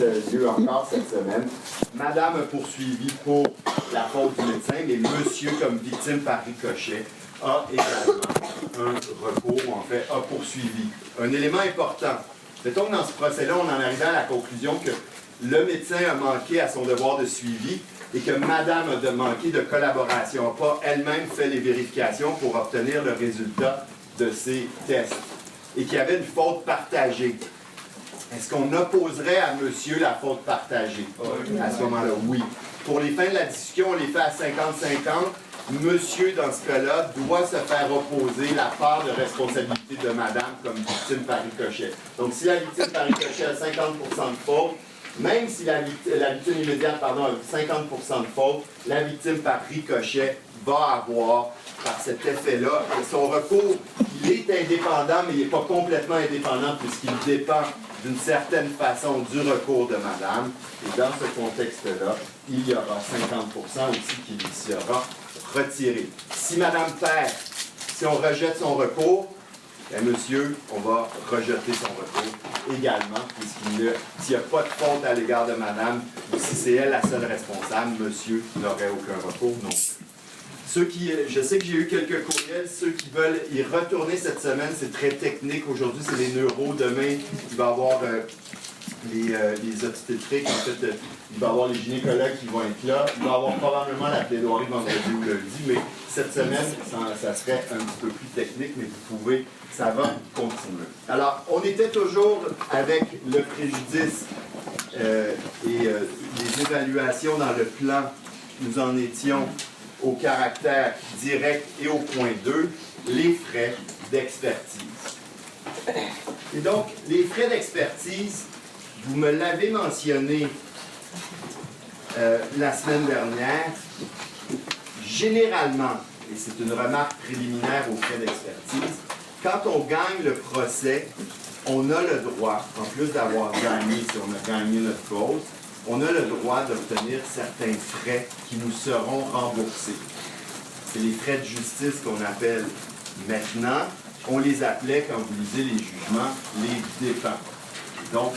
lieu encore cette semaine. Madame a poursuivi pour la faute du médecin, mais monsieur, comme victime par ricochet, a également un recours, ou en fait, a poursuivi. Un élément important. Mettons que dans ce procès-là, on en arrivait à la conclusion que le médecin a manqué à son devoir de suivi et que madame a manqué de collaboration, n'a pas elle-même fait les vérifications pour obtenir le résultat de ses tests et qu'il y avait une faute partagée. Est-ce qu'on opposerait à monsieur la faute partagée? À ce moment-là, oui. Pour les fins de la discussion, on les fait à 50-50. Monsieur, dans ce cas-là, doit se faire opposer la part de responsabilité de madame comme victime par ricochet. Donc, si la victime par ricochet a 50% de faute, même si la victime immédiate a 50% de faute, la victime par ricochet va avoir, par cet effet-là, son recours, il est indépendant, mais il n'est pas complètement indépendant puisqu'il dépend d'une certaine façon du recours de madame. Et dans ce contexte-là, il y aura 50% aussi qui lui sera retiré. Si madame perd, si on rejette son recours, bien, monsieur, on va rejeter son recours également, puisqu'il s'il n'y a pas de faute à l'égard de madame, ou si c'est elle la seule responsable, monsieur n'aurait aucun recours non plus. Je sais que j'ai eu quelques courriels, ceux qui veulent y retourner cette semaine, c'est très technique. Aujourd'hui, c'est les neuros. Demain, il va y avoir les obstétriques. En fait, il va y avoir les gynécologues qui vont être là. Il va y avoir probablement la plaidoirie vendredi ou lundi, mais cette semaine, ça serait un petit peu plus technique, mais vous pouvez, ça va continuer. Alors, on était toujours avec le préjudice et les évaluations dans le plan. Nous en étions au caractère direct et au point 2, les frais d'expertise. Et donc, les frais d'expertise, vous me l'avez mentionné la semaine dernière, généralement, et c'est une remarque préliminaire aux frais d'expertise, quand on gagne le procès, on a le droit, en plus d'avoir gagné, si on a gagné notre cause, on a le droit d'obtenir certains frais qui nous seront remboursés. C'est les frais de justice qu'on appelle maintenant. On les appelait, quand vous lisez les jugements, les dépens. Donc,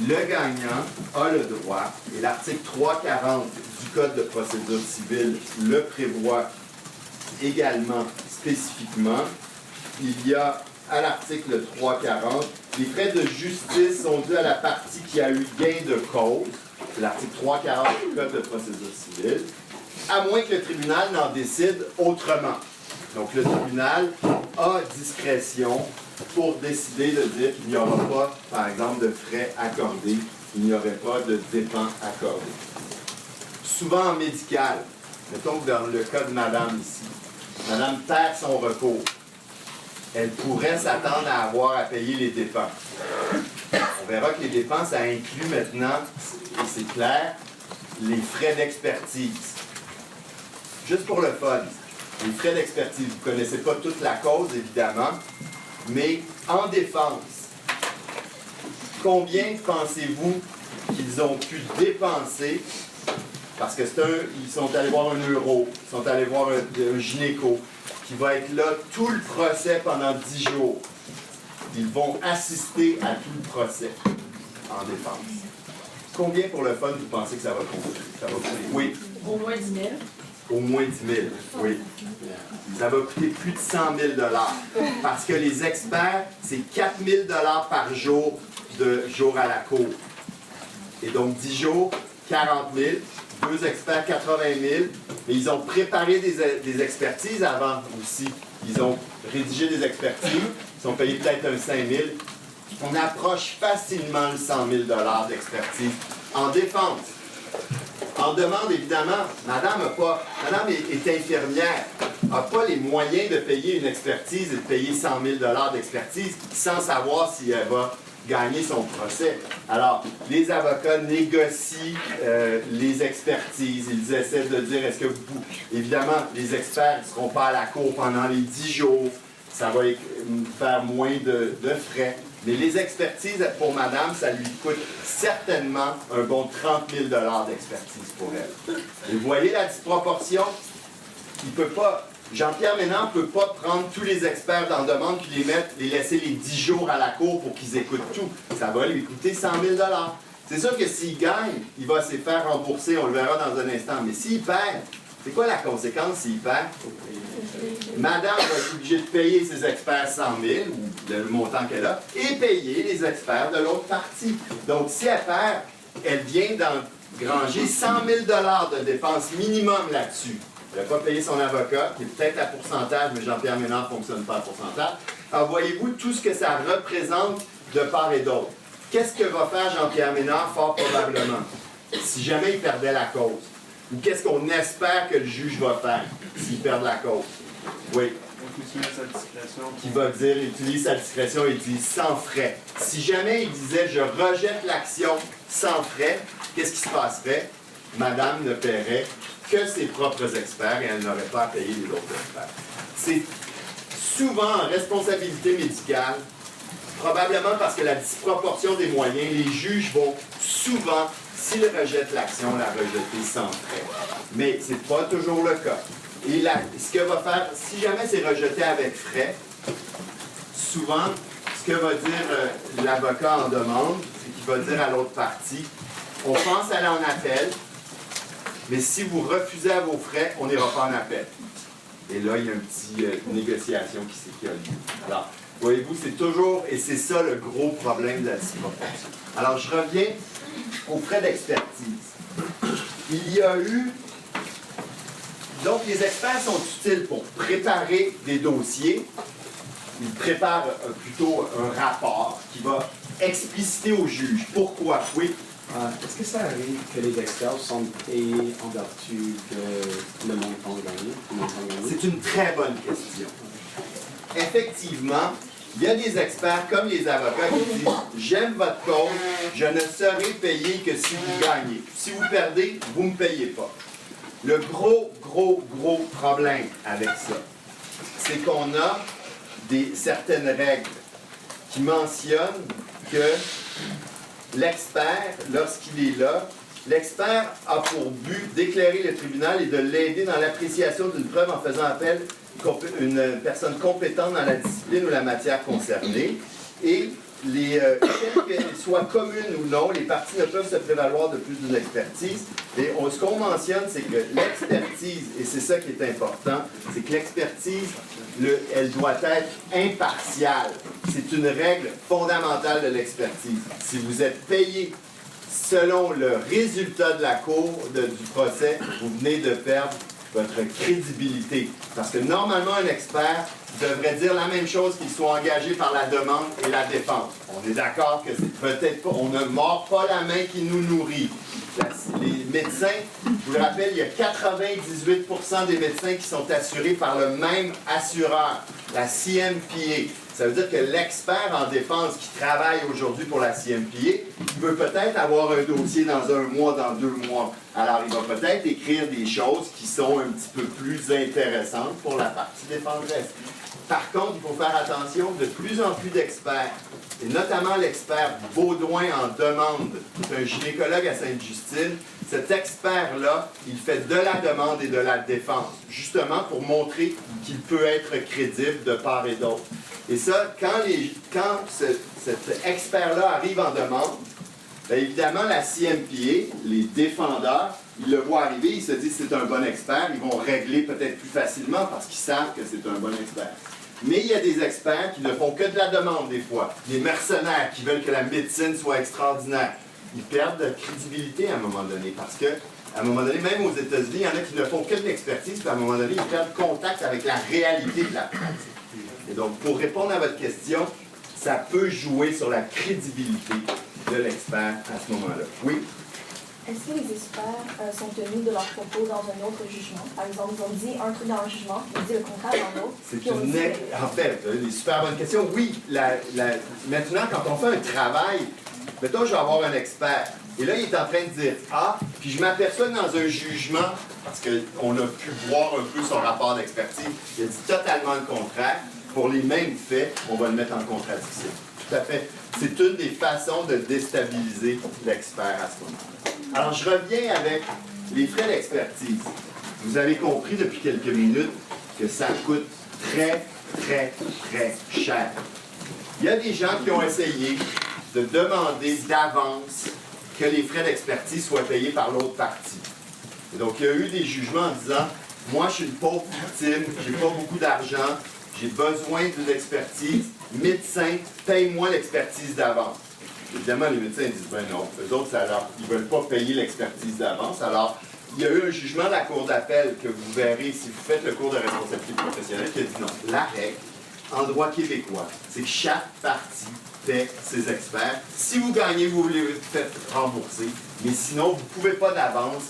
le gagnant a le droit, et l'article 340 du Code de procédure civile le prévoit également spécifiquement. Il y a à l'article 340, les frais de justice sont dus à la partie qui a eu gain de cause. C'est l'article 340 du Code de procédure civile, à moins que le tribunal n'en décide autrement. Donc, le tribunal a discrétion pour décider de dire qu'il n'y aura pas, par exemple, de frais accordés, il n'y aurait pas de dépens accordés. Souvent en médical, mettons que dans le cas de madame ici, madame perd son recours, elle pourrait s'attendre à avoir à payer les dépenses. On verra que les dépenses, ça inclut maintenant, et c'est clair, les frais d'expertise. Juste pour le fun, les frais d'expertise, vous ne connaissez pas toute la cause, évidemment, mais en défense, combien pensez-vous qu'ils ont pu dépenser, parce que ils sont allés voir un neuro, ils sont allés voir un gynéco, qui va être là tout le procès pendant 10 jours. Ils vont assister à tout le procès en défense. Combien pour le fun vous pensez que ça va coûter? Oui. Au moins 10 000. Au moins 10 000, oui. Ça va coûter plus de 100 000 $. Parce que les experts, c'est 4 000 $ par jour de jour à la cour. Et donc 10 jours, 40 000. 2 experts, 80 000. Mais ils ont préparé des expertises avant aussi. Ils ont rédigé des expertises. Ils ont payé peut-être un 5 000. On approche facilement le 100 000 $ d'expertise en défense. En demande, évidemment, madame est infirmière, n'a pas les moyens de payer une expertise et de payer 100 000 $ d'expertise sans savoir si elle va gagner son procès. Alors, les avocats négocient les expertises. Ils essaient de dire, est-ce que vous... Évidemment, les experts ne seront pas à la cour pendant les 10 jours. Ça va faire moins de frais. Mais les expertises, pour madame, ça lui coûte certainement un bon 30 000 $ d'expertise pour elle. Et vous voyez la disproportion? Il peut pas... Jean-Pierre Ménard ne peut pas prendre tous les experts en demande et les laisser les 10 jours à la cour pour qu'ils écoutent tout. Ça va lui coûter 100 000 $. C'est sûr que s'il gagne, il va se faire rembourser, on le verra dans un instant. Mais s'il perd, c'est quoi la conséquence s'il perd? Madame va être obligée de payer ses experts 100 000, ou le montant qu'elle a, et payer les experts de l'autre partie. Donc, si elle perd, elle vient d'engranger 100 000 de dépenses minimum là-dessus. Elle n'a pas payé son avocat, qui est peut-être à pourcentage, mais Jean-Pierre Ménard ne fonctionne pas à pourcentage. Alors, voyez-vous tout ce que ça représente de part et d'autre. Qu'est-ce que va faire Jean-Pierre Ménard, fort probablement, si jamais il perdait la cause? Ou qu'est-ce qu'on espère que le juge va faire s'il perd la cause? Oui. Qui va dire, utilise sa discrétion et dit sans frais. Si jamais il disait, je rejette l'action sans frais, qu'est-ce qui se passerait? Madame ne paierait que ses propres experts et elle n'aurait pas à payer les autres experts. C'est souvent en responsabilité médicale, probablement parce que la disproportion des moyens, les juges vont souvent, s'ils rejettent l'action, la rejeter sans frais. Mais ce n'est pas toujours le cas. Et ce que va faire, si jamais c'est rejeté avec frais, souvent, ce que va dire l'avocat en demande, c'est qu'il va dire à l'autre partie, on pense aller en appel, mais si vous refusez à vos frais, on n'ira pas en appel. Et là, il y a une petite négociation qui a lieu. Alors, voyez-vous, c'est toujours, et c'est ça le gros problème de la disproportion. Alors, je reviens aux frais d'expertise. Il y a eu... Donc, les experts sont utiles pour préparer des dossiers. Ils préparent plutôt un rapport qui va expliciter au juge. Pourquoi? Oui. Est-ce que ça arrive que les experts sont payés en vertu de le montant gagné? C'est une très bonne question. Effectivement, il y a des experts comme les avocats qui disent « J'aime votre cause, je ne serai payé que si vous gagnez. Si vous perdez, vous ne me payez pas. » Le gros problème avec ça, c'est qu'on a certaines règles qui mentionnent que l'expert, lorsqu'il est là, l'expert a pour but d'éclairer le tribunal et de l'aider dans l'appréciation d'une preuve en faisant appel à une personne compétente dans la discipline ou la matière concernée. Et qu'elles soient communes ou non, les parties ne peuvent se prévaloir de plus d'une expertise. Et ce qu'on mentionne, c'est que l'expertise, et c'est ça qui est important, c'est que l'expertise, elle doit être impartiale. C'est une règle fondamentale de l'expertise. Si vous êtes payé selon le résultat de la cour du procès, vous venez de perdre votre crédibilité. Parce que normalement, un expert devrait dire la même chose qu'il soit engagé par la demande et la défense. On est d'accord que c'est peut-être pas, on ne mord pas la main qui nous nourrit. Les médecins, je vous le rappelle, il y a 98% des médecins qui sont assurés par le même assureur, la CMPA. Ça veut dire que l'expert en défense qui travaille aujourd'hui pour la CMPA peut peut-être avoir un dossier dans 1 mois, dans 2 mois. Alors, il va peut-être écrire des choses qui sont un petit peu plus intéressantes pour la partie défenderesse. Par contre, il faut faire attention, de plus en plus d'experts, et notamment l'expert Baudouin en demande, c'est un gynécologue à Sainte-Justine. Cet expert-là, il fait de la demande et de la défense, justement pour montrer qu'il peut être crédible de part et d'autre. Et ça, quand cet expert-là arrive en demande, bien évidemment, la CMPA, les défendeurs, ils le voient arriver, ils se disent que c'est un bon expert, ils vont régler peut-être plus facilement parce qu'ils savent que c'est un bon expert. Mais il y a des experts qui ne font que de la demande des fois, des mercenaires qui veulent que la médecine soit extraordinaire. Ils perdent de crédibilité à un moment donné parce que, à un moment donné, même aux États-Unis, il y en a qui ne font que de l'expertise, puis à un moment donné, ils perdent contact avec la réalité de la pratique. Et donc, pour répondre à votre question, ça peut jouer sur la crédibilité de l'expert à ce moment-là. Oui? Est-ce que les experts sont tenus de leurs propos dans un autre jugement? Par exemple, ils ont dit un truc dans un jugement, ils ont dit le contraire dans l'autre. En fait, une super bonne question. Oui, maintenant, quand on fait un travail, mettons, je vais avoir un expert, et là, il est en train de dire « Ah », puis je m'aperçois que dans un jugement, parce qu'on a pu voir un peu son rapport d'expertise, il a dit totalement le contraire. Pour les mêmes faits, on va le mettre en contradiction. Tout à fait. C'est une des façons de déstabiliser l'expert à ce moment-là. Alors, je reviens avec les frais d'expertise. Vous avez compris depuis quelques minutes que ça coûte très cher. Il y a des gens qui ont essayé de demander d'avance que les frais d'expertise soient payés par l'autre partie. Et donc, il y a eu des jugements en disant, moi, je suis une pauvre victime, j'ai pas beaucoup d'argent, j'ai besoin d'une expertise, médecin, paye-moi l'expertise d'avance. Évidemment, les médecins disent, ben non, eux autres, ils ne veulent pas payer l'expertise d'avance. Alors, il y a eu un jugement de la Cour d'appel que vous verrez si vous faites le cours de responsabilité professionnelle qui a dit non. La règle, en droit québécois, c'est que chaque partie paie ses experts. Si vous gagnez, vous les faites rembourser, mais sinon, vous ne pouvez pas d'avance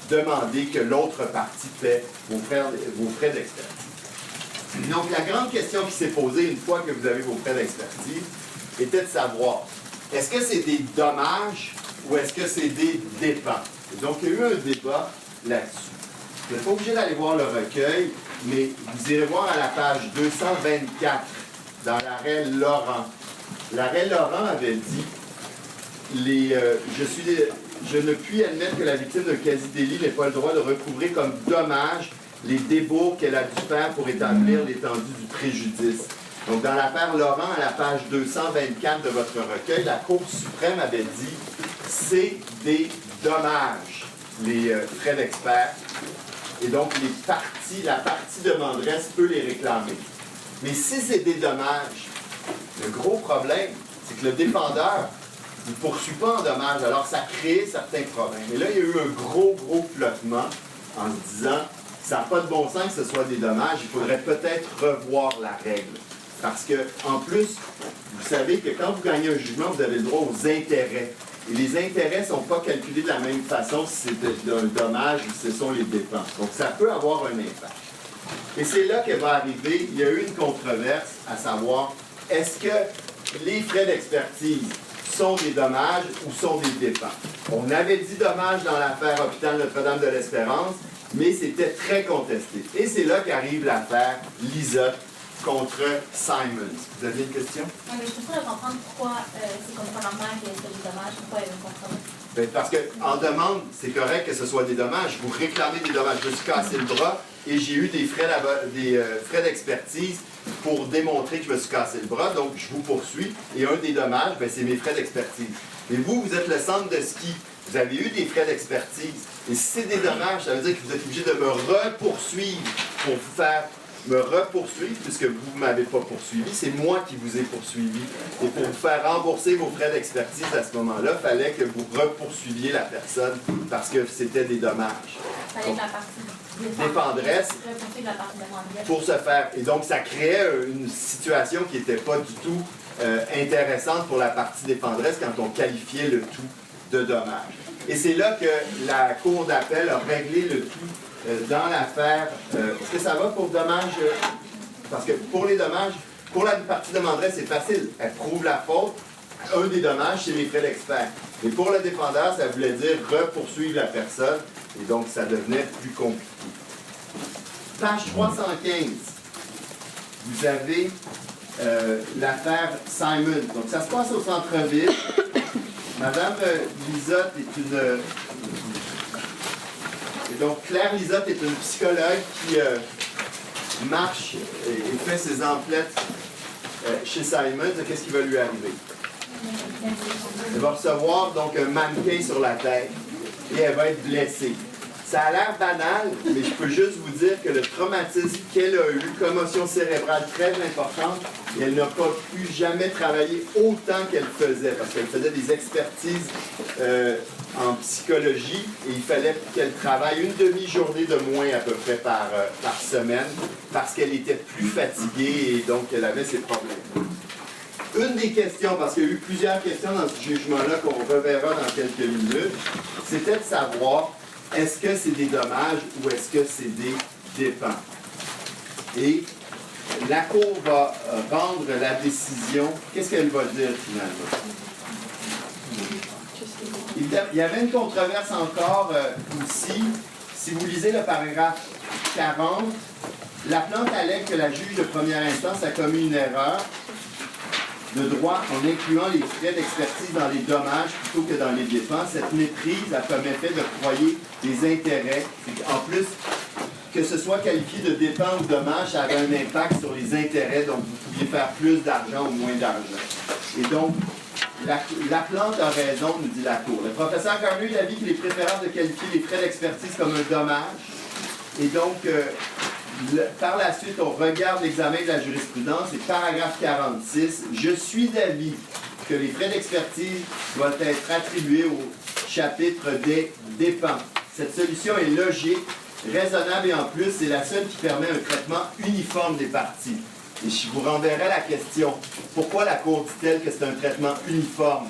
demander que l'autre partie paie vos frais d'expertise. Donc, la grande question qui s'est posée une fois que vous avez vos frais d'expertise était de savoir, est-ce que c'est des dommages ou est-ce que c'est des dépenses? Et donc, il y a eu un débat là-dessus. Vous n'êtes pas obligé d'aller voir le recueil, mais vous irez voir à la page 224 dans l'arrêt Laurent. L'arrêt Laurent avait dit je ne puis admettre que la victime d'un quasi-délit n'ait pas le droit de recouvrer comme dommage les débours qu'elle a dû faire pour établir l'étendue du préjudice. Donc, dans l'affaire Laurent, à la page 224 de votre recueil, la Cour suprême avait dit c'est des dommages, les frais d'expert. Et donc, la partie demanderesse peut les réclamer. Mais si c'est des dommages, le gros problème, c'est que le défendeur ne poursuit pas en dommages. Alors, ça crée certains problèmes. Et là, il y a eu un gros flottement en se disant ça n'a pas de bon sens que ce soit des dommages, il faudrait peut-être revoir la règle. Parce que, en plus, vous savez que quand vous gagnez un jugement, vous avez le droit aux intérêts. Et les intérêts ne sont pas calculés de la même façon si c'est un dommage ou si ce sont les dépenses. Donc, ça peut avoir un impact. Et c'est là que va arriver, il y a eu une controverse à savoir, est-ce que les frais d'expertise sont des dommages ou sont des dépenses? On avait dit dommages dans l'affaire Hôpital Notre-Dame de l'Espérance, mais c'était très contesté. Et c'est là qu'arrive l'affaire Lizotte contre Simons. Vous aviez une question? Oui, mais je suis sûre de comprendre pourquoi c'est comme pas normal qu'il y ait des dommages, pourquoi il y a une controverse. Parce qu'en demande, c'est correct que ce soit des dommages. Vous réclamez des dommages. Je me suis cassé le bras et j'ai eu des frais d'expertise pour démontrer que je me suis cassé le bras. Donc, je vous poursuis. Et un des dommages, c'est mes frais d'expertise. Mais vous êtes le centre de ski. Vous avez eu des frais d'expertise. Et si c'est des dommages, ça veut dire que vous êtes obligé de me repoursuivre pour vous faire me repoursuivre, puisque vous ne m'avez pas poursuivi, c'est moi qui vous ai poursuivi. Et pour vous faire rembourser vos frais d'expertise à ce moment-là, il fallait que vous repoursuiviez la personne parce que c'était des dommages. Il fallait que la partie défendresse pour se faire. Et donc, ça créait une situation qui n'était pas du tout intéressante pour la partie défendresse quand on qualifiait le tout de dommage. Et c'est là que la Cour d'appel a réglé le tout dans l'affaire. Est-ce que ça va pour dommages? Parce que pour les dommages, pour la partie demanderesse, c'est facile. Elle prouve la faute. Un des dommages, c'est les frais d'expert. Mais pour le défendeur, ça voulait dire repoursuivre la personne. Et donc, ça devenait plus compliqué. Page 315. Vous avez l'affaire Simon. Donc, ça se passe au centre-ville. Madame Lizotte est une... Et donc, Claire Lizotte est une psychologue qui marche et fait ses emplettes chez Simon. Qu'est-ce qui va lui arriver? Elle va recevoir donc un mannequin sur la tête et elle va être blessée. Ça a l'air banal, mais je peux juste vous dire que le traumatisme qu'elle a eu, commotion cérébrale très importante, et elle n'a pas pu jamais travailler autant qu'elle faisait, parce qu'elle faisait des expertises en psychologie, et il fallait qu'elle travaille une demi-journée de moins à peu près par semaine, parce qu'elle était plus fatiguée et donc elle avait ses problèmes. Une des questions, parce qu'il y a eu plusieurs questions dans ce jugement-là qu'on reverra dans quelques minutes, c'était de savoir est-ce que c'est des dommages ou est-ce que c'est des dépenses? Et la Cour va rendre la décision. Qu'est-ce qu'elle va dire finalement? Il y avait une controverse encore aussi. Si vous lisez le paragraphe 40, la plante allègue que la juge de première instance a commis une erreur de droit en incluant les frais d'expertise dans les dommages plutôt que dans les dépenses. Cette méprise a comme effet d'octroyer des intérêts. En plus, que ce soit qualifié de dépenses ou dommages, ça avait un impact sur les intérêts, donc vous pouviez faire plus d'argent ou moins d'argent. Et donc, La plante a raison, nous dit la Cour. Le professeur Garner est d'avis qu'il est préférable de qualifier les frais d'expertise comme un dommage. Et donc, par la suite, on regarde l'examen de la jurisprudence et paragraphe 46. Je suis d'avis que les frais d'expertise doivent être attribués au chapitre des dépenses. Cette solution est logique, raisonnable et en plus, c'est la seule qui permet un traitement uniforme des parties. Et je vous renverrai la question. Pourquoi la Cour dit-elle que c'est un traitement uniforme?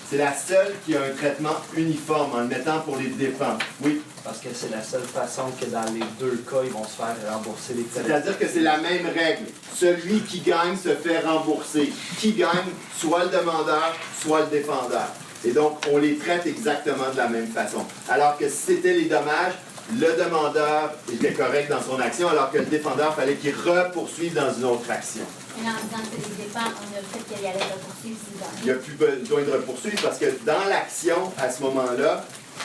C'est la seule qui a un traitement uniforme en le mettant pour les dépenses. Oui? Parce que c'est la seule façon que dans les deux cas, ils vont se faire rembourser les frais. C'est-à-dire que c'est la même règle. Celui qui gagne se fait rembourser. Qui gagne? Soit le demandeur, soit le défendeur. Et donc, on les traite exactement de la même façon. Alors que si c'était les dommages, le demandeur était correct dans son action, alors que le défendeur, fallait qu'il repoursuive dans une autre action. Mais en disant que les dépenses, on a le fait qu'elle allait repoursuivre s'il gagne. Il n'y a plus besoin de repoursuivre parce que dans l'action, à ce moment-là,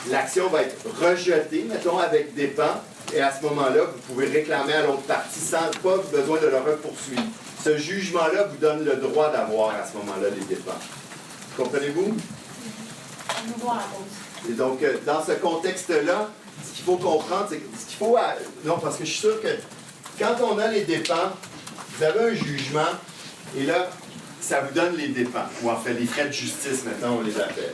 l'action va être rejetée, mettons, avec dépens, et à ce moment-là, vous pouvez réclamer à l'autre partie sans pas besoin de le repoursuivre. Ce jugement-là vous donne le droit d'avoir à ce moment-là les dépenses. Comprenez-vous? Nous voir la pause. Et donc, dans ce contexte-là, ce qu'il faut comprendre, c'est que ce qu'il faut... Non, parce que je suis sûr que quand on a les dépenses, vous avez un jugement, et là, ça vous donne les dépenses, ou en fait, les frais de justice, maintenant, on les appelle.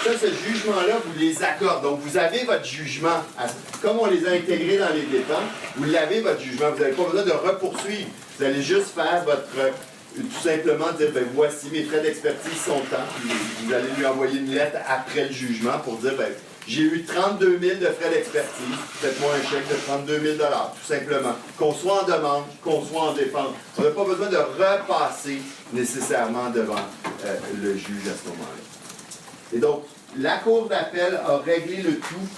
Ça, ce jugement-là, vous les accorde. Donc, vous avez votre jugement. Comme on les a intégrés dans les dépenses, vous l'avez, votre jugement. Vous n'avez pas besoin de repoursuivre. Vous allez juste faire votre... tout simplement dire, ben voici, mes frais d'expertise sont tant. Vous allez lui envoyer une lettre après le jugement pour dire, ben j'ai eu 32 000 de frais d'expertise, faites-moi un chèque de 32 000 tout simplement. Qu'on soit en demande, qu'on soit en défense. On n'a pas besoin de repasser nécessairement devant le juge à ce moment-là. Et donc, la Cour d'appel a réglé le tout.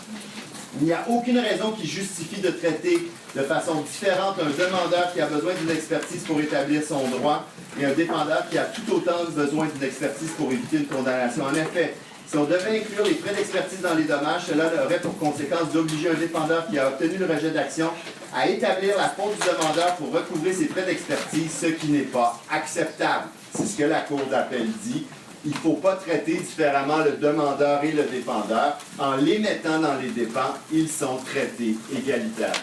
Il n'y a aucune raison qui justifie de traiter de façon différente un demandeur qui a besoin d'une expertise pour établir son droit et un défendeur qui a tout autant besoin d'une expertise pour éviter une condamnation. En effet, si on devait inclure les frais d'expertise dans les dommages, cela aurait pour conséquence d'obliger un défendeur qui a obtenu le rejet d'action à établir la faute du demandeur pour recouvrer ses frais d'expertise, ce qui n'est pas acceptable. C'est ce que la Cour d'appel dit. Il ne faut pas traiter différemment le demandeur et le défendeur. En les mettant dans les dépenses, ils sont traités égalitairement.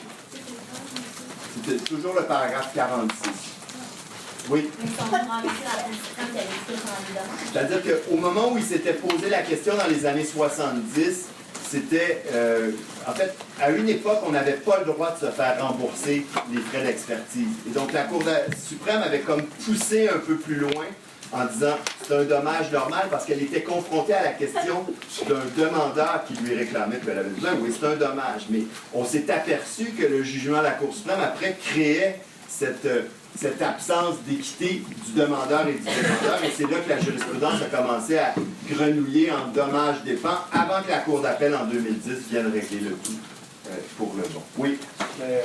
C'était toujours le paragraphe 46. Oui. Mais si on prend aussi quand il y avait écrit son dommage. C'est-à-dire qu'au moment où il s'était posé la question dans les années 70, c'était... en fait, à une époque, on n'avait pas le droit de se faire rembourser les frais d'expertise. Et donc, la Cour suprême avait comme poussé un peu plus loin en disant c'est un dommage normal parce qu'elle était confrontée à la question d'un demandeur qui lui réclamait qu'elle avait besoin. Oui, c'est un dommage, mais on s'est aperçu que le jugement de la Cour suprême, après, créait cette absence d'équité du demandeur et du défendeur, et c'est là que la jurisprudence a commencé à grenouiller en dommages-dépens avant que la Cour d'appel en 2010 vienne régler le tout pour le bon. Oui? Mais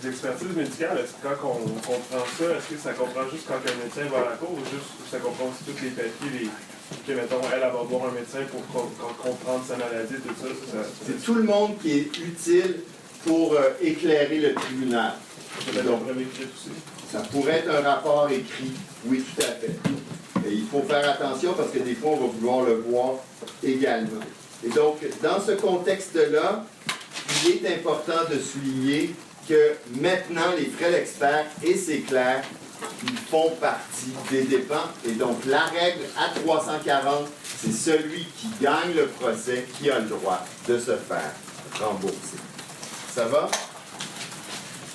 les expertises médicales, est-ce que quand on comprend ça, est-ce que ça comprend juste quand un médecin va à la cour ou juste ça comprend aussi tous les papiers, que mettons, elle va voir un médecin pour comprendre sa maladie, tout ça? C'est tout le monde qui est utile pour éclairer le tribunal. Donc, aussi. Ça pourrait être un rapport écrit, oui, tout à fait. Et il faut faire attention parce que des fois, on va vouloir le voir également. Et donc, dans ce contexte-là, il est important de souligner que maintenant, les frais d'expert, et c'est clair, ils font partie des dépenses. Et donc, la règle à 340, c'est celui qui gagne le procès qui a le droit de se faire rembourser. Ça va?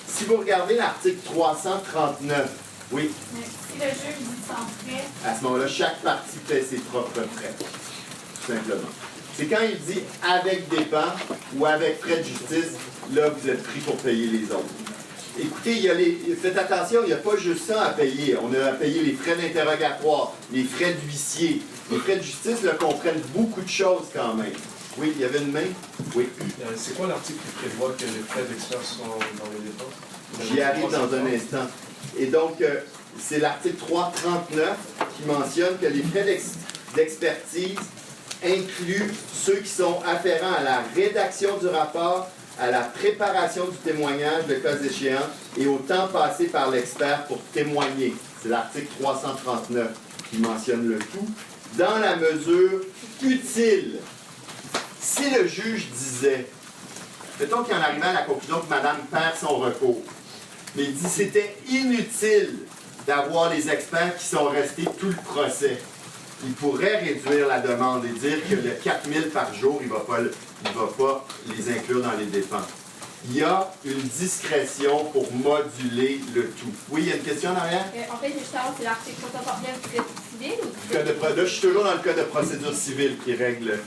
Si vous regardez l'article 339, oui. Mais si le juge dit sans frais, À ce moment-là, chaque partie fait ses propres frais, tout simplement. C'est quand il dit avec dépens ou avec frais de justice, là, vous êtes pris pour payer les autres. Écoutez, faites attention, il n'y a pas juste ça à payer. On a à payer les frais d'interrogatoire, les frais d'huissier. Les frais de justice là, comprennent beaucoup de choses quand même. Oui, il y avait une main? Oui. C'est quoi l'article qui prévoit que les frais d'expert sont dans les dépenses? J'y arrive dans un instant. Et donc, c'est l'article 339 qui mentionne que les frais d'expertise incluent ceux qui sont afférents à la rédaction du rapport, à la préparation du témoignage, le cas échéant, et au temps passé par l'expert pour témoigner. C'est l'article 339. qui mentionne le tout, dans la mesure utile. Si le juge disait, mettons qu'il en arrivait à la conclusion que madame perd son recours, mais il dit que c'était inutile d'avoir les experts qui sont restés tout le procès, il pourrait réduire la demande et dire que le 4 000 par jour, il ne va pas les inclure dans les dépenses. Il y a une discrétion pour moduler le tout. Oui, il y a une question en arrière? En fait, justement, c'est l'article 341 du Code civil ou Là, je suis toujours dans le code de procédure civile qui règle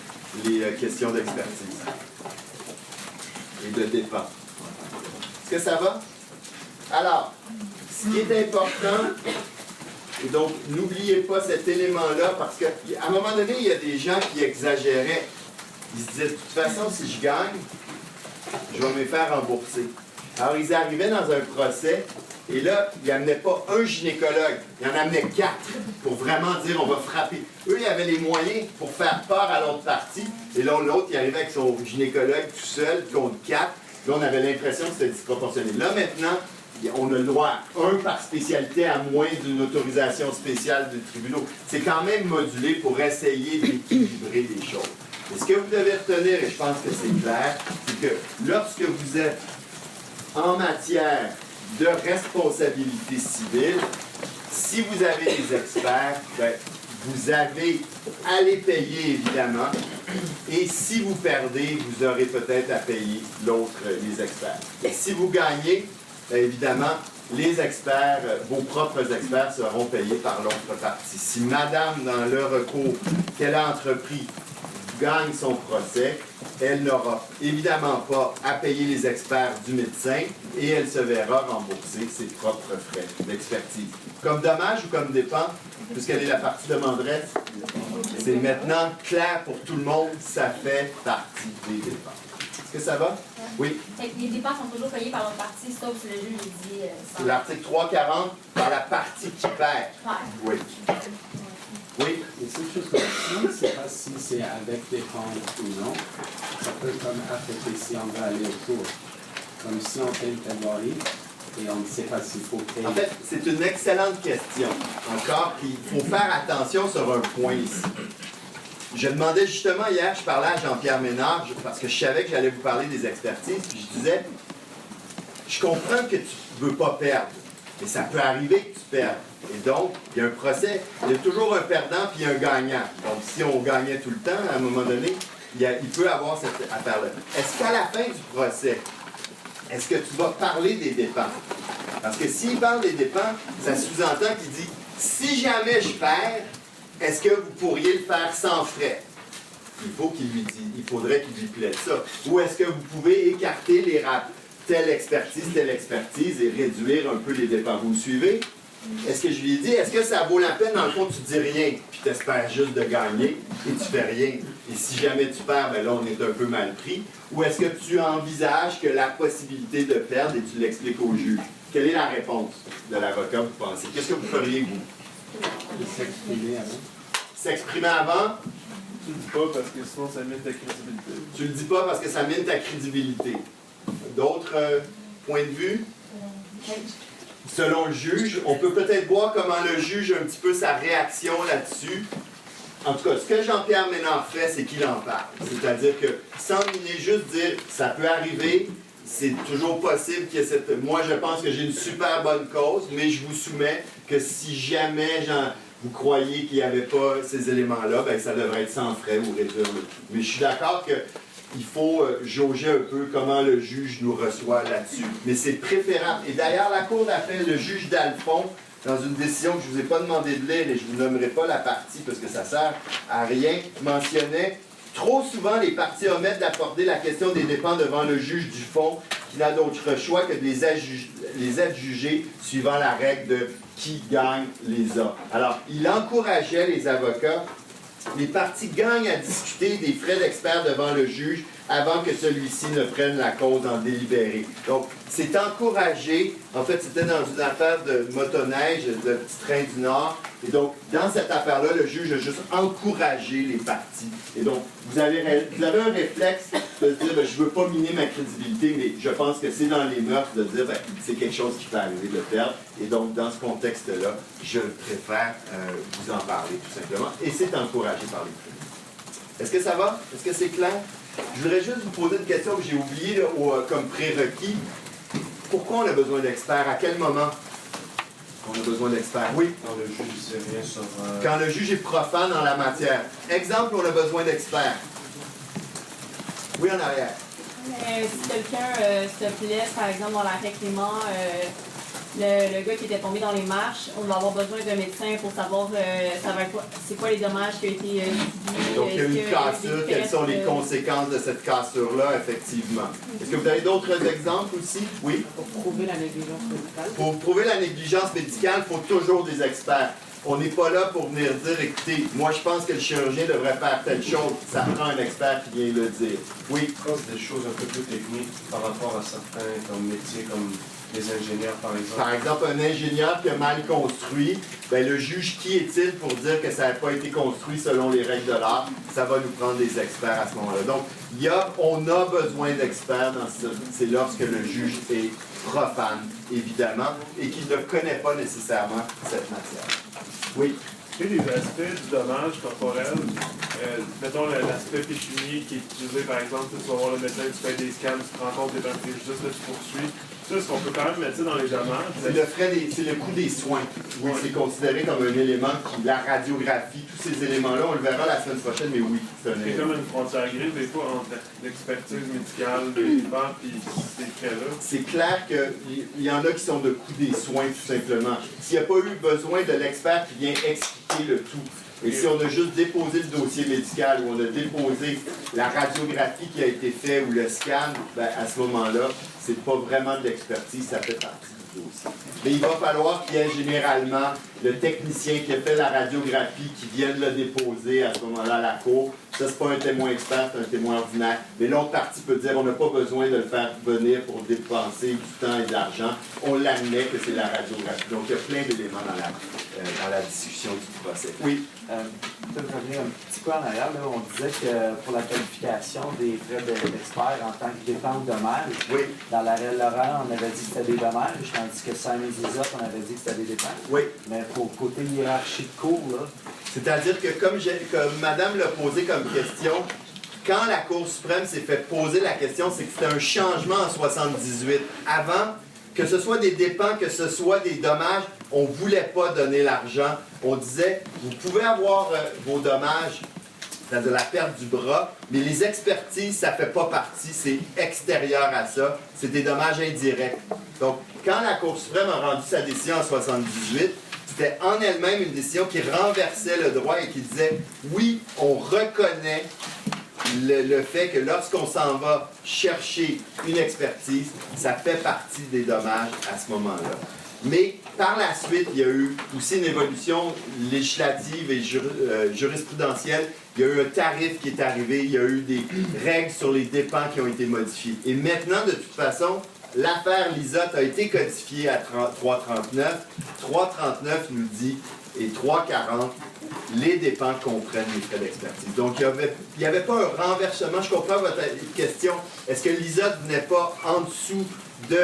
les questions d'expertise et de dépenses. Est-ce que ça va? Alors, ce qui est important, et donc n'oubliez pas cet élément-là, parce qu'à un moment donné, il y a des gens qui exagéraient. Ils se disaient, de toute façon, si je gagne, je vais me faire rembourser. Alors, ils arrivaient dans un procès, et là, ils n'amenaient pas un gynécologue, ils en amenaient 4 pour vraiment dire on va frapper. Eux, ils avaient les moyens pour faire peur à l'autre partie, et là, l'autre, il arrivait avec son gynécologue tout seul, contre 4. Là, on avait l'impression que c'était disproportionné. Là, maintenant, on a le droit à 1 par spécialité à moins d'une autorisation spéciale du tribunal. C'est quand même modulé pour essayer d'équilibrer les choses. Et ce que vous devez retenir, et je pense que c'est clair, c'est que lorsque vous êtes en matière de responsabilité civile, si vous avez des experts, ben, vous avez à les payer évidemment, et si vous perdez, vous aurez peut-être à payer les experts. Et si vous gagnez, bien évidemment, les experts, vos propres experts seront payés par l'autre partie. Si madame, dans le recours qu'elle a entrepris, gagne son procès, elle n'aura évidemment pas à payer les experts du médecin et elle se verra rembourser ses propres frais d'expertise. Comme dommage ou comme dépense, puisqu'elle est la partie demanderesse, c'est maintenant clair pour tout le monde, ça fait partie des dépenses. Est-ce que ça va? Oui. Les dépenses sont toujours payées par l'autre partie, sauf si le juge dit... C'est l'article 340 par la partie qui perd. Oui. Oui. Et c'est chose comme ça, on ne sait pas si c'est avec défense ou non. Ça peut comme affecter si on va aller au cours. Comme si on fait une plaidoirie et on ne sait pas s'il faut payer. En fait, c'est une excellente question. Encore, puis il faut faire attention sur un point ici. Je demandais justement hier, je parlais à Jean-Pierre Ménard, parce que je savais que j'allais vous parler des expertises, puis je disais, je comprends que tu ne veux pas perdre, mais ça peut arriver que tu perdes. Et donc, il y a un procès, il y a toujours un perdant puis un gagnant. Donc, si on gagnait tout le temps, à un moment donné, il peut avoir cette affaire-là. Est-ce qu'à la fin du procès, est-ce que tu vas parler des dépenses? Parce que s'il parle des dépenses, ça sous-entend qu'il dit, si jamais je perds, est-ce que vous pourriez le faire sans frais? Il faudrait qu'il lui plaide ça. Ou est-ce que vous pouvez écarter telle expertise et réduire un peu les dépenses? Vous me suivez? Est-ce que je lui ai dit, est-ce que ça vaut la peine, dans le fond, tu dis rien, puis tu espères juste de gagner, et tu fais rien. Et si jamais tu perds, ben là, on est un peu mal pris. Ou est-ce que tu envisages que la possibilité de perdre, et tu l'expliques au juge? Quelle est la réponse de l'avocat, vous pensez? Qu'est-ce que vous feriez, vous? S'exprimer avant. S'exprimer avant? Tu le dis pas parce que sinon ça mine ta crédibilité. Tu le dis pas parce que ça mine ta crédibilité. D'autres points de vue? Selon le juge, on peut peut-être voir comment le juge a un petit peu sa réaction là-dessus. En tout cas, ce que Jean-Pierre Ménard fait, c'est qu'il en parle. C'est-à-dire que, sans miner, juste dire, ça peut arriver, c'est toujours possible qu'il y ait cette... Moi, je pense que j'ai une super bonne cause, mais je vous soumets que si jamais vous croyez qu'il n'y avait pas ces éléments-là, bien, ça devrait être sans frais ou réduire le tout. Mais je suis d'accord qu'il faut jauger un peu comment le juge nous reçoit là-dessus. Mais c'est préférable. Et d'ailleurs, la Cour d'appel, le juge Dalphon, dans une décision que je ne vous ai pas demandé de lire, et je ne vous nommerai pas la partie parce que ça ne sert à rien, mentionnait trop souvent les parties omettent d'apporter la question des dépenses devant le juge du fond, qui n'a d'autre choix que de les adjuger suivant la règle de qui gagne les a. Alors, il encourageait les avocats. Les parties gagnent à discuter des frais d'expert devant le juge avant que celui-ci ne prenne la cause en délibéré. Donc, c'est encouragé. En fait, c'était dans une affaire de motoneige, de petit train du Nord. Et donc, dans cette affaire-là, le juge a juste encouragé les parties. Et donc, vous avez un réflexe de se dire, ben, je ne veux pas miner ma crédibilité, mais je pense que c'est dans les mœurs de dire, ben, c'est quelque chose qui peut arriver de perdre. Et donc, dans ce contexte-là, je préfère vous en parler, tout simplement. Et c'est encouragé par les tribunaux. Est-ce que ça va? Est-ce que c'est clair? Je voudrais juste vous poser une question que j'ai oubliée là, comme prérequis. Pourquoi on a besoin d'experts? À quel moment on a besoin d'experts? Oui? Quand le juge ne sait rien sur... Quand le juge est profane dans la matière. Exemple, on a besoin d'experts. Oui, en arrière. Si quelqu'un se blesse, par exemple, dans l'arrêt Clément, le gars qui était tombé dans les marches, on va avoir besoin d'un médecin pour savoir c'est quoi les dommages qui ont été subis. Donc, il y a une cassure. Quelles sont les conséquences de cette cassure-là, effectivement? Est-ce que vous avez d'autres exemples aussi? Oui? Pour prouver la négligence médicale. Pour prouver la négligence médicale, il faut toujours des experts. On n'est pas là pour venir dire, écoutez, moi je pense que le chirurgien devrait faire telle chose. Ça prend un expert qui vient le dire. Oui? Quand c'est des choses un peu plus techniques par rapport à certains comme métiers, comme les ingénieurs par exemple. Par exemple, un ingénieur qui a mal construit, ben, le juge, qui est-il pour dire que ça n'a pas été construit selon les règles de l'art? Ça va nous prendre des experts à ce moment-là. Donc, on a besoin d'experts dans ce. C'est lorsque le juge est profane, évidemment, et qu'il ne connaît pas nécessairement cette matière. Oui. Tu sais, les aspects du dommage corporel, mettons l'aspect pécunier qui est utilisé, par exemple, tu vas voir le médecin, tu fais des scans, tu te rends compte des préjudices, là, tu poursuis. Ça, est-ce qu'on peut quand même mettre ça dans les dommages? C'est le coût des soins. Oui, c'est considéré comme un élément qui, la radiographie, tous ces éléments-là, on le verra la semaine prochaine, mais oui, c'est un C'est élément. comme une frontière grise, des fois, entre l'expertise médicale des dépens et ces frais-là. C'est clair qu'il y en a qui sont de coût des soins, tout simplement. S'il n'y a pas eu besoin de l'expert qui vient expliquer le tout, et si on a juste déposé le dossier médical ou on a déposé la radiographie qui a été faite ou le scan, ben à ce moment-là, c'est pas vraiment de l'expertise, ça fait partie du dossier. Mais il va falloir qu'il y ait généralement le technicien qui a fait la radiographie qui vienne le déposer à ce moment-là à la cour. Ça, c'est pas un témoin expert, c'est un témoin ordinaire. Mais l'autre partie peut dire on n'a pas besoin de le faire venir pour dépenser du temps et de l'argent. On l'admet que c'est la radiographie. Donc, il y a plein d'éléments dans la discussion du procès. Oui? Peut-être revenir un petit peu en arrière, là, on disait que pour la qualification des frais d'expert en tant que dépend ou dommage, Oui. dans l'arrêt Laurent, on avait dit que c'était des dommages, tandis que Simon Zizot, on avait dit que c'était des dépenses. Oui. Mais pour côté hiérarchie de cours, là, C'est-à-dire que comme Madame l'a posé comme question, quand la Cour suprême s'est fait poser la question, c'est que c'était un changement en 78. Avant, que ce soit des dépens, que ce soit des dommages, on ne voulait pas donner l'argent. On disait, vous pouvez avoir vos dommages, c'est-à-dire la perte du bras, mais les expertises, ça ne fait pas partie, c'est extérieur à ça, c'est des dommages indirects. Donc, quand la Cour suprême a rendu sa décision en 78, c'était en elle-même une décision qui renversait le droit et qui disait, oui, on reconnaît le fait que lorsqu'on s'en va chercher une expertise, ça fait partie des dommages à ce moment-là. Mais par la suite, il y a eu aussi une évolution législative et jurisprudentielle. Il y a eu un tarif qui est arrivé, il y a eu des règles sur les dépens qui ont été modifiées. Et maintenant, de toute façon, l'affaire Lisotte a été codifiée à 339. 339 nous dit, et 340, les dépens comprennent les frais d'expertise. Donc, il n'y avait pas un renversement. Je comprends votre question. Est-ce que Lisotte venait pas en dessous de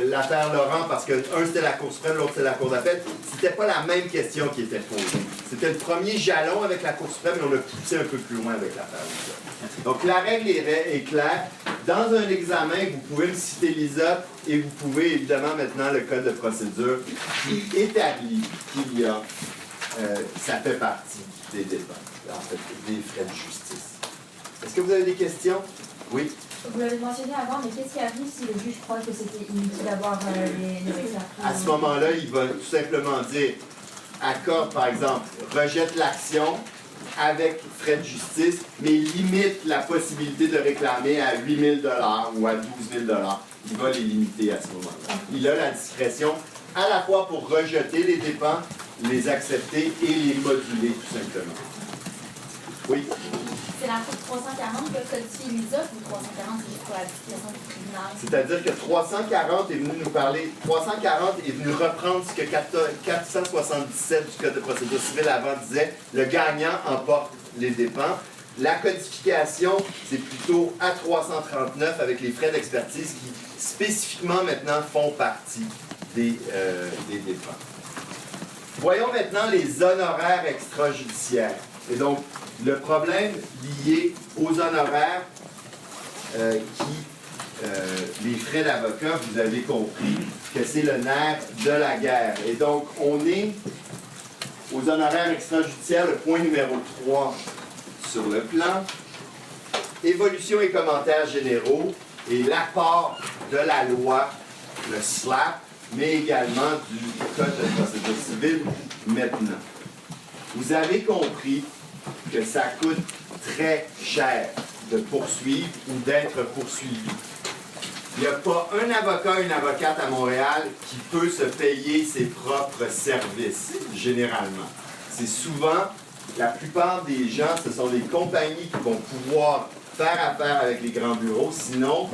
l'affaire Laurent parce que un c'était la Cour suprême, l'autre c'était la Cour d'appel? C'était pas la même question qui était posée. C'était le premier jalon avec la Cour suprême et on a poussé un peu plus loin avec l'affaire Lisotte. Donc, la règle est claire. Dans un examen, vous pouvez me citer Lisotte et vous pouvez évidemment maintenant le code de procédure qui établit qu'il y a, ça fait partie des dépenses, en fait, des frais de justice. Est-ce que vous avez des questions? Oui. Vous l'avez mentionné avant, mais qu'est-ce qui arrive si le juge croit que c'était inutile d'avoir les expertises? À ce moment-là, il va tout simplement dire, accorde par exemple, rejette l'action avec frais de justice, mais limite la possibilité de réclamer à 8 000 ou à 12 000 Il va les limiter à ce moment-là. Il a la discrétion à la fois pour rejeter les dépens, les accepter et les moduler tout simplement. Oui? C'est l'article 340 que codifie Lisotte ou 340 c'est juste pour la discrétion du tribunal? C'est-à-dire que 340 est venu nous parler, 340 est venu reprendre ce que 477 du Code de procédure civile avant disait, le gagnant emporte les dépens. La codification, c'est plutôt à 339 avec les frais d'expertise qui spécifiquement maintenant font partie des dépenses. Voyons maintenant les honoraires extrajudiciaires. Et donc, le problème lié aux honoraires les frais d'avocat, vous avez compris que c'est le nerf de la guerre. Et donc, on est aux honoraires extrajudiciaires, le point numéro 3 sur le plan. Évolution et commentaires généraux et l'apport de la loi, le SLAP, mais également du Code de procédure civile maintenant. Vous avez compris que ça coûte très cher de poursuivre ou d'être poursuivi. Il n'y a pas un avocat, une avocate à Montréal qui peut se payer ses propres services, généralement. C'est souvent, la plupart des gens, ce sont des compagnies qui vont pouvoir faire affaire avec les grands bureaux. Sinon,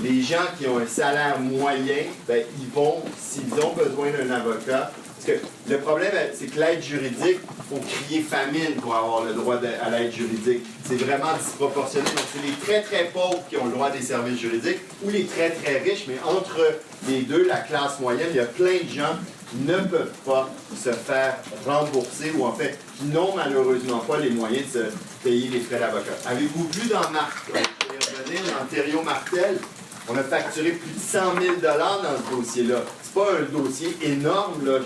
les gens qui ont un salaire moyen, ben, ils vont, s'ils ont besoin d'un avocat, parce que le problème, c'est que l'aide juridique, il faut crier famine pour avoir le droit à l'aide juridique. C'est vraiment disproportionné. Donc, c'est les très, très pauvres qui ont le droit à des services juridiques ou les très, très riches. Mais entre les deux, la classe moyenne, il y a plein de gens qui ne peuvent pas se faire rembourser ou en fait, qui n'ont malheureusement pas les moyens de se payer les frais d'avocat. Avez-vous vu dans Ontario Martel, on a facturé plus de 100 000 $ dans ce dossier-là. C'est pas un dossier énorme là,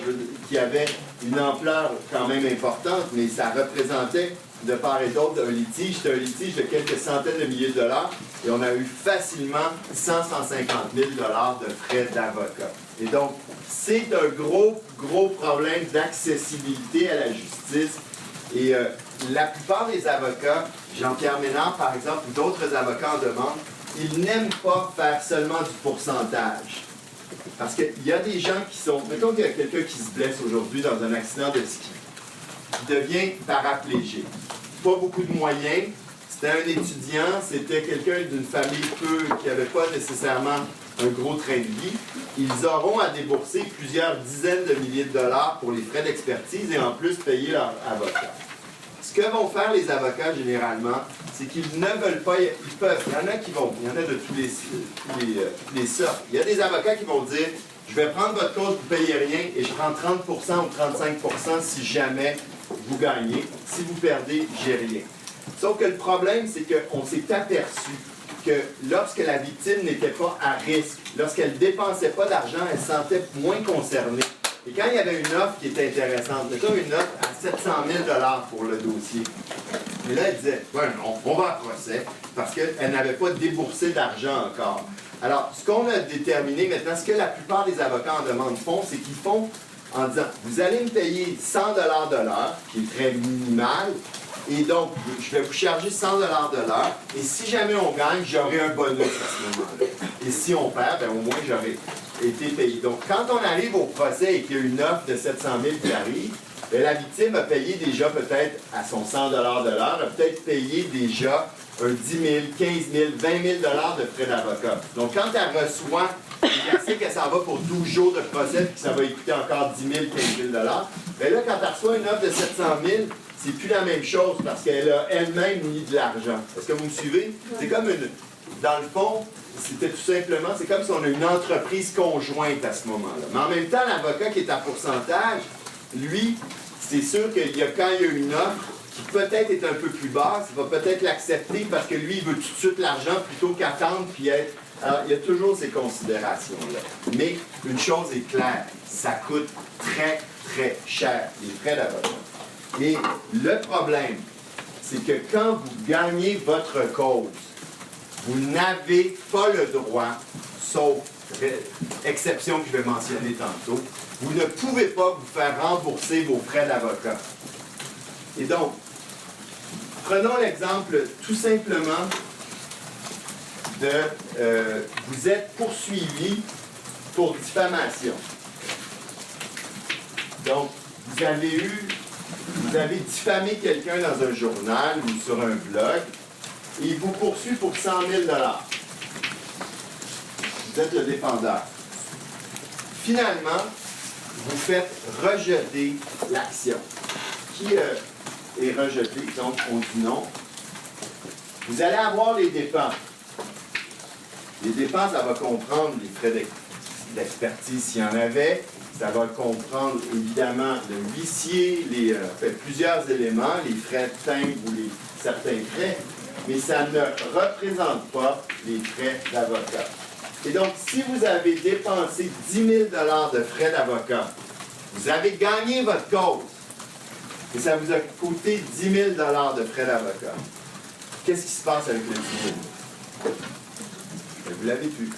qui avait une ampleur quand même importante, mais ça représentait de part et d'autre un litige. C'était un litige de quelques centaines de milliers de dollars et on a eu facilement 150 000 $ de frais d'avocat. Et donc, c'est un gros problème d'accessibilité à la justice. Et la plupart des avocats, Jean-Pierre Ménard par exemple, ou d'autres avocats en demande, ils n'aiment pas faire seulement du pourcentage. Parce qu'il y a des gens qui sont... Mettons qu'il y a quelqu'un qui se blesse aujourd'hui dans un accident de ski, qui devient paraplégique. Pas beaucoup de moyens. C'était un étudiant, c'était quelqu'un d'une famille qui n'avait pas nécessairement un gros train de vie. Ils auront à débourser plusieurs dizaines de milliers de dollars pour les frais d'expertise et en plus payer leur avocat. Ce que vont faire les avocats généralement, c'est qu'ils ne veulent pas, ils peuvent, il y en a qui vont, il y en a de tous les sortes. Il y a des avocats qui vont dire, je vais prendre votre cause, vous ne payez rien, et je prends 30% ou 35% si jamais vous gagnez. Si vous perdez, j'ai rien. Sauf que le problème, c'est qu'on s'est aperçu que lorsque la victime n'était pas à risque, lorsqu'elle ne dépensait pas d'argent, elle se sentait moins concernée. Et quand il y avait une offre qui était intéressante, mettons une offre à 700 000 $ pour le dossier, et là, elle disait, ouais, non, on va à procès, parce qu'elle n'avait pas déboursé d'argent encore. Alors, ce qu'on a déterminé maintenant, ce que la plupart des avocats en demande font, c'est qu'ils font en disant, vous allez me payer 100 $ de l'heure, qui est très minimal, et donc, je vais vous charger 100 $ de l'heure, et si jamais on gagne, j'aurai un bonus à ce moment-là. Et si on perd, bien, au moins, j'aurai été payé. Donc, quand on arrive au procès et qu'il y a une offre de 700 000 qui arrive, bien, la victime a payé déjà peut-être à son 100 $ de l'heure, a peut-être payé déjà un 10 000, 15 000, 20 000 $ de frais d'avocat. Donc, quand elle reçoit, elle sait que ça va pour 12 jours de procès et que ça va lui coûter encore 10 000, 15 000 $, bien là, quand elle reçoit une offre de 700 000, c'est plus la même chose parce qu'elle a elle-même mis de l'argent. Est-ce que vous me suivez? C'est comme une... Dans le fond, c'était tout simplement, c'est comme si on a une entreprise conjointe à ce moment-là. Mais en même temps, l'avocat qui est à pourcentage, lui, c'est sûr qu'il y a, quand il y a une offre qui peut-être est un peu plus basse, il va peut-être l'accepter parce que lui, il veut tout de suite l'argent plutôt qu'attendre puis être... Alors, il y a toujours ces considérations-là. Mais une chose est claire, ça coûte très, très cher, les frais d'avocat. Et le problème, c'est que quand vous gagnez votre cause, vous n'avez pas le droit, sauf exception que je vais mentionner tantôt, vous ne pouvez pas vous faire rembourser vos frais d'avocat. Et donc, prenons l'exemple tout simplement de vous êtes poursuivi pour diffamation. Donc, vous avez diffamé quelqu'un dans un journal ou sur un blog, et il vous poursuit pour 100 000 $. Vous êtes le défendeur. Finalement, vous faites rejeter l'action. Qui est rejeté? Donc, on dit non. Vous allez avoir les dépenses. Les dépenses, ça va comprendre les frais d'expertise s'il y en avait. Ça va comprendre évidemment le huissier, plusieurs éléments, les frais de timbre ou certains frais, mais ça ne représente pas les frais d'avocat. Et donc, si vous avez dépensé 10 000 de frais d'avocat, vous avez gagné votre cause, et ça vous a coûté 10 000 de frais d'avocat, qu'est-ce qui se passe avec le 10 000? Vous l'avez pu.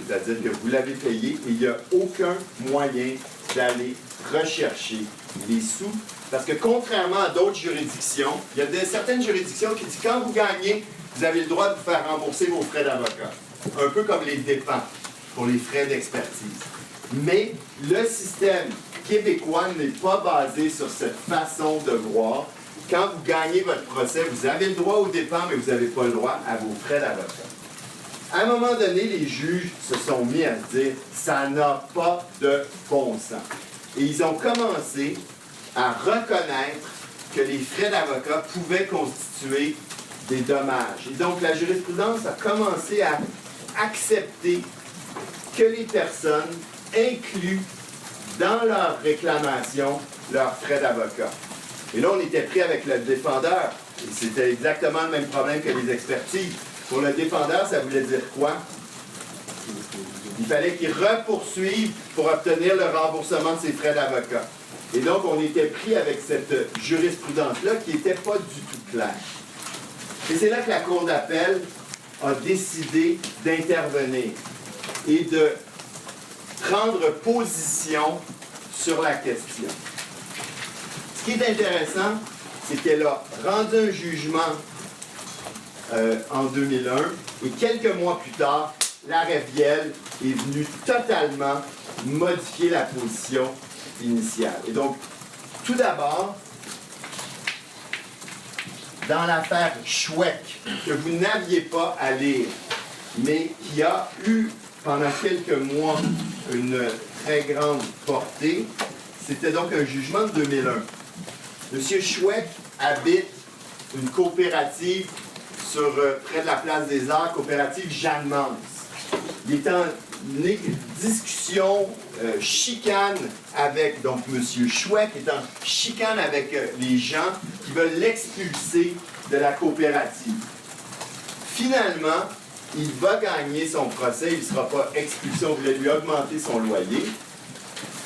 C'est-à-dire que vous l'avez payé et il n'y a aucun moyen d'aller rechercher les sous. Parce que contrairement à d'autres juridictions, il y a certaines juridictions qui disent que quand vous gagnez, vous avez le droit de vous faire rembourser vos frais d'avocat. Un peu comme les dépenses pour les frais d'expertise. Mais le système québécois n'est pas basé sur cette façon de voir. Quand vous gagnez votre procès, vous avez le droit aux dépenses, mais vous n'avez pas le droit à vos frais d'avocat. À un moment donné, les juges se sont mis à se dire « ça n'a pas de bon sens ». Et ils ont commencé à reconnaître que les frais d'avocat pouvaient constituer des dommages. Et donc, la jurisprudence a commencé à accepter que les personnes incluent dans leur réclamation leurs frais d'avocat. Et là, on était pris avec le défendeur. Et c'était exactement le même problème que les expertises. Pour le défendeur, ça voulait dire quoi? Il fallait qu'il repoursuive pour obtenir le remboursement de ses frais d'avocat. Et donc, on était pris avec cette jurisprudence-là qui n'était pas du tout claire. Et c'est là que la Cour d'appel a décidé d'intervenir et de prendre position sur la question. Ce qui est intéressant, c'est qu'elle a rendu un jugement en 2001, et quelques mois plus tard, l'arrêt Viel est venu totalement modifier la position initiale. Et donc, tout d'abord, dans l'affaire Chouec, que vous n'aviez pas à lire, mais qui a eu pendant quelques mois une très grande portée, c'était donc un jugement de 2001. M. Chouec habite une coopérative près de la Place des Arts, coopérative Jeanne Mance. Il est en discussion, chicane avec, donc M. Chouec est en chicane avec les gens qui veulent l'expulser de la coopérative. Finalement, il va gagner son procès, il ne sera pas expulsé, on voulait lui augmenter son loyer.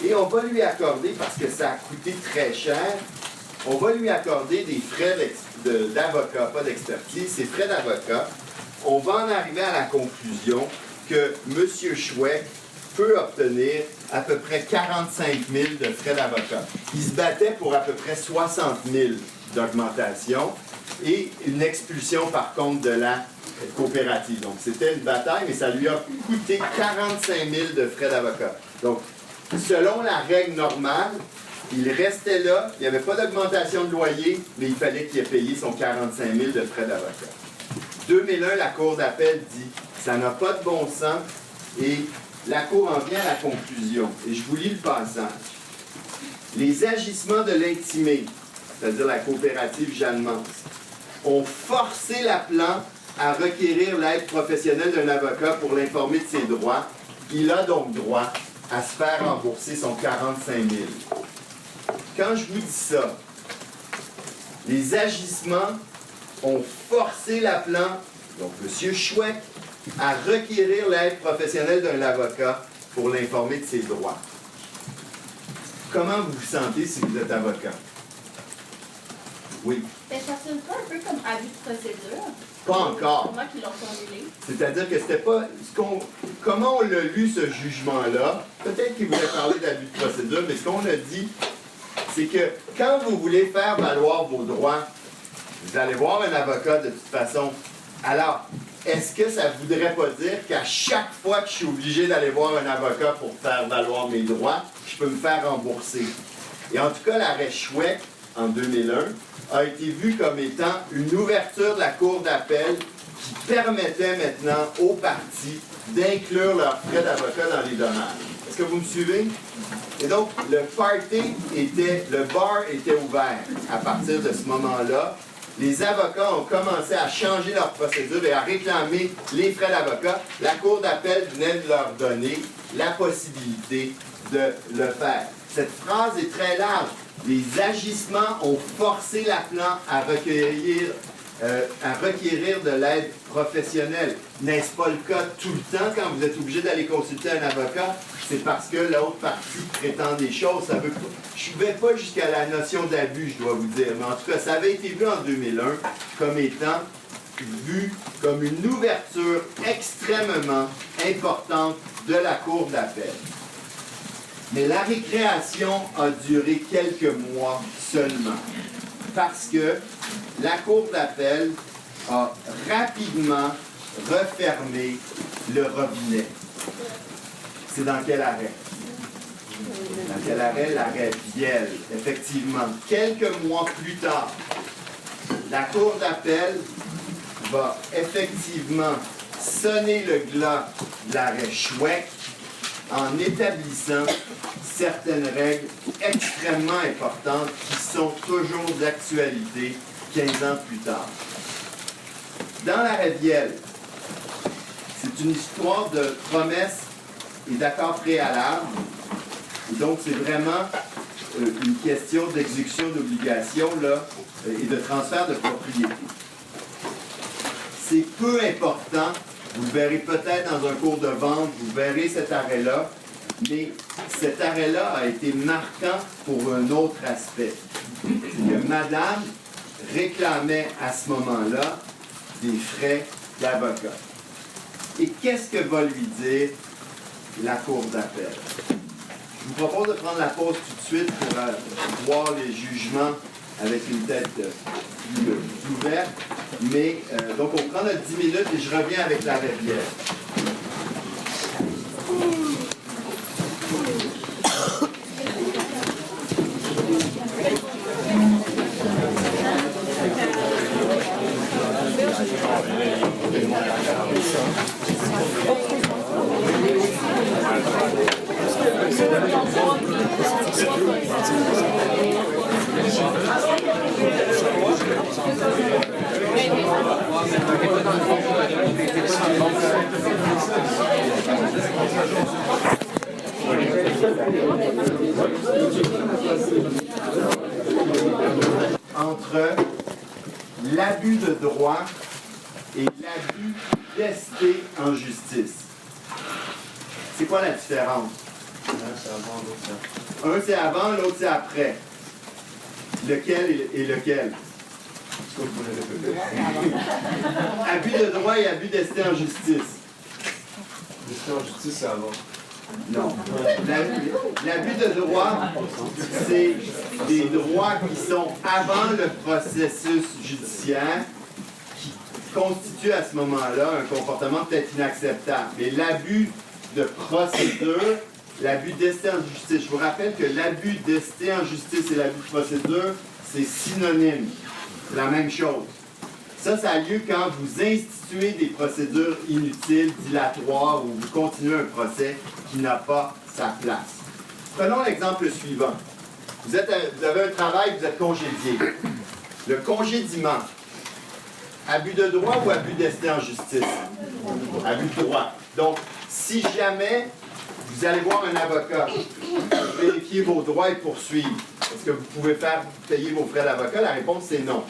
Et on va lui accorder, parce que ça a coûté très cher, on va lui accorder des frais d'avocat, pas d'expertise, ces frais d'avocat. On va en arriver à la conclusion que M. Chouec peut obtenir à peu près 45 000 de frais d'avocat. Il se battait pour à peu près 60 000 d'augmentation et une expulsion par contre de la coopérative. Donc c'était une bataille, mais ça lui a coûté 45 000 de frais d'avocat. Donc, selon la règle normale, il restait là, il n'y avait pas d'augmentation de loyer, mais il fallait qu'il ait payé son 45 000 de frais d'avocat. 2001, la Cour d'appel dit « ça n'a pas de bon sens » et la Cour en vient à la conclusion. Et je vous lis le passage. Les agissements de l'intimé, c'est-à-dire la coopérative Jeanne Mance, ont forcé l'appelant à requérir l'aide professionnelle d'un avocat pour l'informer de ses droits. Il a donc droit à se faire rembourser son 45 000. Quand je vous dis ça, les agissements ont forcé l'appelant, donc M. Chouec, à requérir l'aide professionnelle d'un avocat pour l'informer de ses droits. Comment vous vous sentez si vous êtes avocat? Oui. Mais ça sonne pas un peu comme abus de procédure? Pas encore. C'est moi qui l'ont formulé. C'est-à-dire que c'était pas... Comment on l'a lu, ce jugement-là? Peut-être qu'il voulait parler d'abus de procédure, mais ce qu'on a dit, c'est que quand vous voulez faire valoir vos droits, vous allez voir un avocat de toute façon. Alors, est-ce que ça ne voudrait pas dire qu'à chaque fois que je suis obligé d'aller voir un avocat pour faire valoir mes droits, je peux me faire rembourser? Et en tout cas, l'arrêt Chouec, en 2001, a été vu comme étant une ouverture de la Cour d'appel qui permettait maintenant aux parties d'inclure leurs frais d'avocat dans les dommages. Est-ce que vous me suivez? Et donc, le bar était ouvert à partir de ce moment-là les avocats ont commencé à changer leur procédure et à réclamer les frais d'avocat, la Cour d'appel venait de leur donner la possibilité de le faire. Cette phrase est très large. Les agissements ont forcé l'appelant à requérir de l'aide professionnelle. N'est-ce pas le cas tout le temps quand vous êtes obligé d'aller consulter un avocat? C'est parce que l'autre partie prétend des choses. Ça veut pas... Je ne vais pas jusqu'à la notion d'abus, je dois vous dire. Mais en tout cas, ça avait été vu en 2001 comme étant vu comme une ouverture extrêmement importante de la Cour d'appel. Mais la récréation a duré quelques mois seulement, parce que la Cour d'appel a rapidement refermé le robinet. C'est dans quel arrêt? Dans quel arrêt? L'arrêt Viel. Effectivement, quelques mois plus tard, la Cour d'appel va effectivement sonner le glas de l'arrêt Choueck en établissant certaines règles extrêmement importantes qui sont toujours d'actualité 15 ans plus tard. Dans l'arrêt Viel, c'est une histoire de promesses et d'accords préalables. Et donc, c'est vraiment une question d'exécution d'obligations et de transfert de propriété. C'est peu important. Vous le verrez peut-être dans un cours de vente, vous verrez cet arrêt-là, mais cet arrêt-là a été marquant pour un autre aspect. C'est que Madame réclamait à ce moment-là des frais d'avocat. Et qu'est-ce que va lui dire la Cour d'appel? Je vous propose de prendre la pause tout de suite pour voir les jugements avec une tête plus ouverte. Mais, donc, on prend notre 10 minutes et je reviens avec la rivière. Entre l'abus de droit et l'abus d'esté en justice. C'est quoi la différence? Un c'est avant, l'autre c'est après. Lequel est lequel? Abus de droit et abus d'esté en justice. L'esté en justice, c'est avant. Non. L'abus de droit, c'est des droits qui sont avant le processus judiciaire, qui constituent à ce moment-là un comportement peut-être inacceptable. Mais l'abus de procédure, l'abus d'esté en justice, je vous rappelle que l'abus d'esté en justice et l'abus de procédure, c'est synonyme. C'est la même chose. Ça a lieu quand vous instituez des procédures inutiles, dilatoires, ou vous continuez un procès qui n'a pas sa place. Prenons l'exemple suivant. Vous avez un travail, vous êtes congédié. Le congédiement, abus de droit ou abus d'esté en justice? Abus de droit. Donc, si jamais vous allez voir un avocat, vérifier vos droits et poursuivre, est-ce que vous pouvez faire payer vos frais d'avocat? La réponse, c'est non.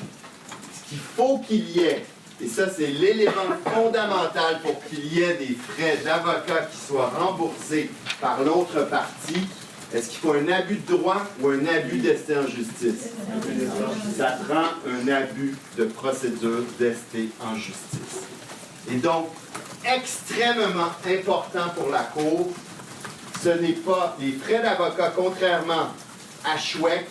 Ce qu'il faut qu'il y ait, et ça, c'est l'élément fondamental pour qu'il y ait des frais d'avocat qui soient remboursés par l'autre partie, est-ce qu'il faut un abus de droit ou un abus d'esté en justice? Ça prend un abus de procédure d'esté en justice. Et donc, extrêmement important pour la Cour, ce n'est pas les frais d'avocat, contrairement à Choueck,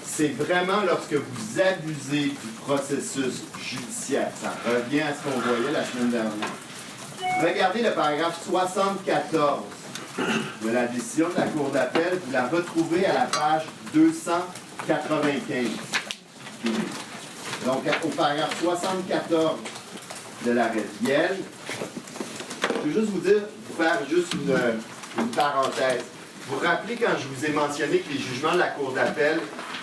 c'est vraiment lorsque vous abusez du processus judiciaire. Ça revient à ce qu'on voyait la semaine dernière. Regardez le paragraphe 74 de la décision de la Cour d'appel. Vous la retrouvez à la page 295. Donc, au paragraphe 74 de l'arrêt Viel, je veux juste vous dire, vous faire juste une parenthèse. Vous vous rappelez quand je vous ai mentionné que les jugements de la Cour d'appel,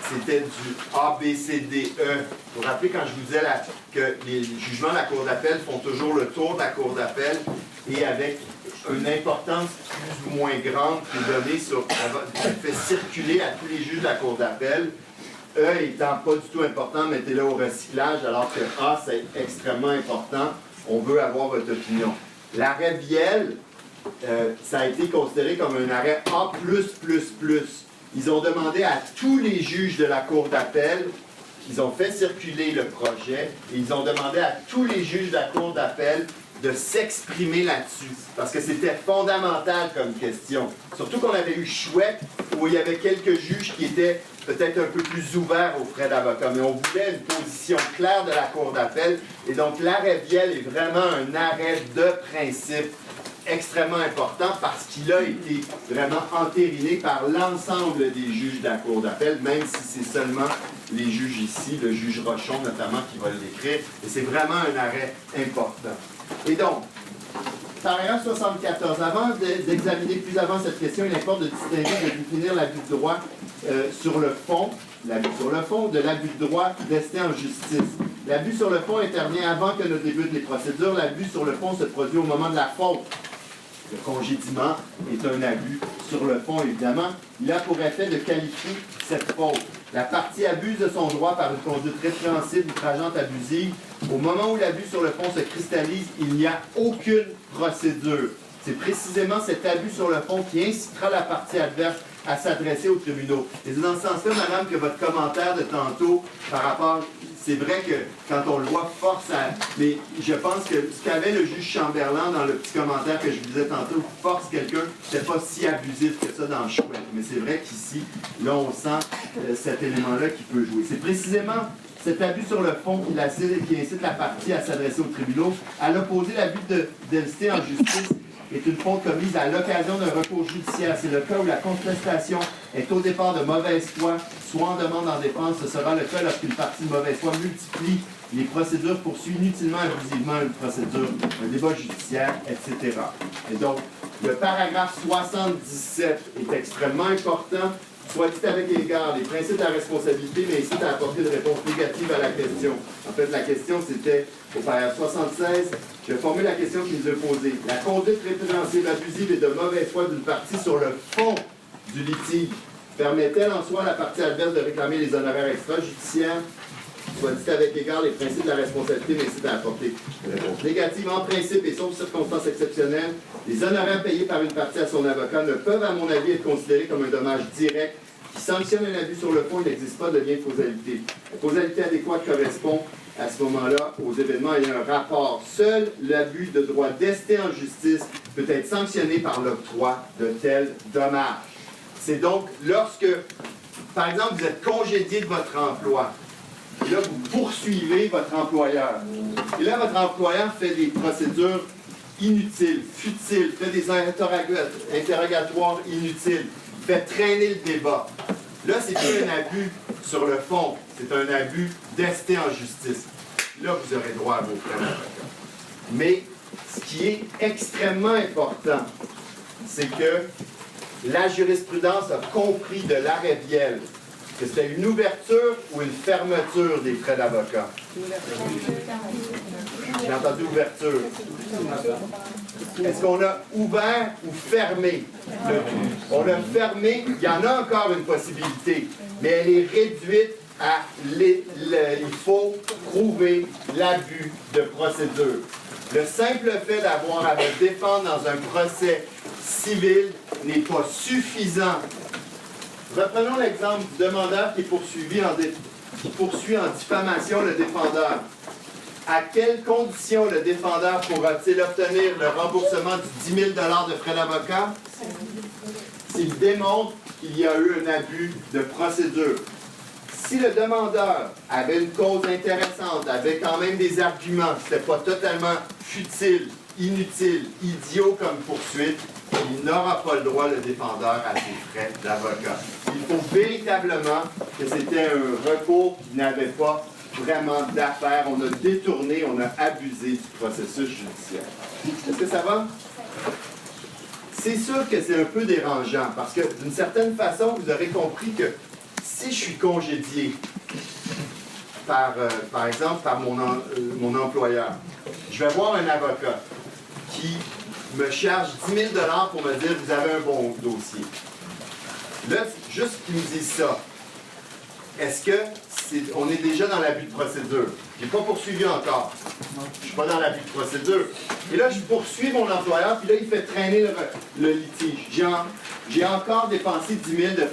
c'était du A, B, C, D, E. Vous vous rappelez quand je vous disais que les jugements de la Cour d'appel font toujours le tour de la Cour d'appel et avec une importance plus ou moins grande qui est donnée qui fait circuler à tous les juges de la Cour d'appel. E étant pas du tout important, mettez-le au recyclage, alors que A, c'est extrêmement important. On veut avoir votre opinion. L'arrêt Viel, ça a été considéré comme un arrêt A+++. Ils ont demandé à tous les juges de la Cour d'appel, ils ont fait circuler le projet, et ils ont demandé à tous les juges de la Cour d'appel de s'exprimer là-dessus, parce que c'était fondamental comme question. Surtout qu'on avait eu Chouette, où il y avait quelques juges qui étaient peut-être un peu plus ouverts aux frais d'avocat, mais on voulait une position claire de la Cour d'appel, et donc l'arrêt Viel est vraiment un arrêt de principe extrêmement important parce qu'il a été vraiment entériné par l'ensemble des juges de la Cour d'appel, même si c'est seulement les juges ici, le juge Rochon notamment, qui va l'écrire, et c'est vraiment un arrêt important. Et donc, paragraphe 74, avant d'examiner plus avant cette question, il importe de distinguer, de définir l'abus de droit sur le fond, l'abus sur le fond de l'abus de droit resté en justice. L'abus sur le fond intervient avant que ne débutent les procédures. L'abus sur le fond se produit au moment de la faute. Le congédiement est un abus sur le fond, évidemment. Il a pour effet de qualifier cette faute. La partie abuse de son droit par une conduite répréhensible, outrageante, abusive. Au moment où l'abus sur le fond se cristallise, il n'y a aucune procédure. C'est précisément cet abus sur le fond qui incitera la partie adverse à s'adresser aux tribunaux. Et c'est dans ce sens-là, madame, que votre commentaire de tantôt par rapport... C'est vrai que quand on le voit, force à... Mais je pense que ce qu'avait le juge Chamberlain dans le petit commentaire que je vous disais tantôt, force quelqu'un, c'était pas si abusif que ça dans Chouette. Mais c'est vrai qu'ici, là, on sent cet élément-là qui peut jouer. C'est précisément cet abus sur le fond qui incite la partie à s'adresser aux tribunaux. À l'opposé, l'abus d'honnêteté en justice est une faute commise à l'occasion d'un recours judiciaire. C'est le cas où la contestation est au départ de mauvaise foi, soit en demande en défense. Ce sera le cas lorsqu'une partie de mauvaise foi multiplie les procédures, poursuit inutilement, abusivement une procédure, un débat judiciaire, etc. Et donc, le paragraphe 77 est extrêmement important. Soit dit avec égard, les principes de la responsabilité m'incitent à apporter une réponse négative à la question. En fait, la question, c'était, au paragraphe 76, je vais formuler la question qu'il nous a posée. La conduite répréhensible, abusive et de mauvaise foi d'une partie sur le fond du litige permet-elle en soi à la partie adverse de réclamer les honoraires extrajudiciaires? Soit dit avec égard, les principes de la responsabilité m'incitent à apporter une réponse négative. En principe et sauf circonstances exceptionnelles, les honoraires payés par une partie à son avocat ne peuvent, à mon avis, être considérés comme un dommage direct qui sanctionne un abus sur le fond. Il n'existe pas de lien de causalité. La causalité adéquate correspond à ce moment-là aux événements ayant un rapport. Seul l'abus de droit d'ester en justice peut être sanctionné par l'octroi de tels dommages. C'est donc lorsque, par exemple, vous êtes congédié de votre emploi, et là, vous poursuivez votre employeur. Et là, votre employeur fait des procédures inutiles, futiles, fait des interrogatoires inutiles, fait traîner le débat. Là, c'est plus un abus sur le fond, c'est un abus d'ester en justice. Là, vous aurez droit à vos frais d'avocat. Mais ce qui est extrêmement important, c'est que la jurisprudence a compris de l'arrêt Viel que c'était une ouverture ou une fermeture des frais d'avocat. J'ai entendu ouverture. Est-ce qu'on a ouvert ou fermé le tout? On a fermé, il y en a encore une possibilité, mais elle est réduite à il faut prouver l'abus de procédure. Le simple fait d'avoir à me défendre dans un procès civil n'est pas suffisant. Reprenons l'exemple du demandeur qui poursuit en diffamation le défendeur. À quelles conditions le défendeur pourra-t-il obtenir le remboursement du 10 000 de frais d'avocat? S'il démontre qu'il y a eu un abus de procédure. Si le demandeur avait une cause intéressante, avait quand même des arguments, c'était pas totalement futile, inutile, idiot comme poursuite, il n'aura pas le droit, le défendeur, à ses frais d'avocat. Il faut véritablement que c'était un recours qui n'avait pas vraiment d'affaires. On a détourné, on a abusé du processus judiciaire. Est-ce que ça va? C'est sûr que c'est un peu dérangeant parce que, d'une certaine façon, vous aurez compris que si si je suis congédié, par exemple, par mon employeur, je vais voir un avocat qui me charge 10 000 $ pour me dire « vous avez un bon dossier ». Là, juste qu'il me dise ça, est-ce que on est déjà dans l'abus de procédure? Je n'ai pas poursuivi encore. Je ne suis pas dans l'abus de procédure. Et là, je poursuis mon employeur, puis là, il fait traîner le litige. J'ai encore dépensé 10 000 de